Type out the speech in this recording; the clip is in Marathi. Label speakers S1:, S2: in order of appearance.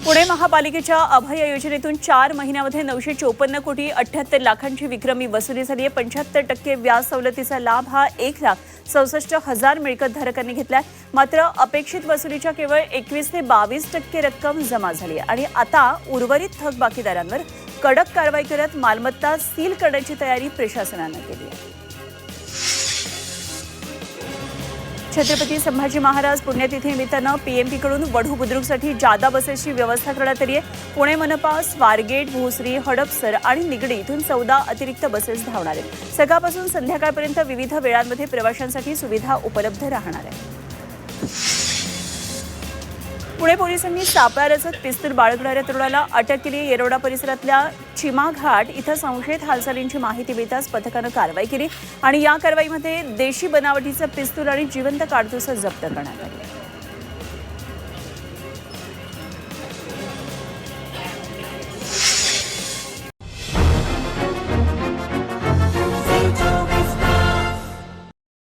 S1: पुणे महापालिकेच्या अभय योजनेतून 4 महिन्यामध्ये 954 कोटी 78 लाखांची विक्रमी वसुली झाली आहे। 75% व्याज सवलतीचा लाभ हा 1,67,000 मिळकतधारकांनी घेतलाय। मात्र अपेक्षित वसुलीच्या केवळ 21 ते 22% रक्कम जमा झाली आहे आणि आता उर्वरित थकबाकीदारांवर कडक कारवाई करत मालमत्ता सील करण्याची तयारी प्रशासनाने केली आहे। छत्रपती संभाजी महाराज पुण्यतिथीनिमित्तानं पीएमपीकडून वढू बुद्रुकसाठी जादा बसेसची व्यवस्था करण्यात आली आहे। पुणे मनपा, स्वारगेट, भोसरी, हडपसर आणि निगडी इथून 14 अतिरिक्त बसेस धावणार आहेत। सकाळपासून संध्याकाळपर्यंत विविध वेळांमध्ये प्रवाशांसाठी सुविधा उपलब्ध राहणार आहे। पुणे पोलिसांनी सापळा रचत पिस्तूल बाळगणाऱ्या तरुणाला अटक केली। येरवडा परिसरातल्या चिमा घाट इथं संशयित हालचालींची माहिती मिळताच पथकानं कारवाई केली आणि या कारवाईमध्ये देशी बनावटीचं पिस्तूल आणि जिवंत काडतुसं जप्त करण्यात आली।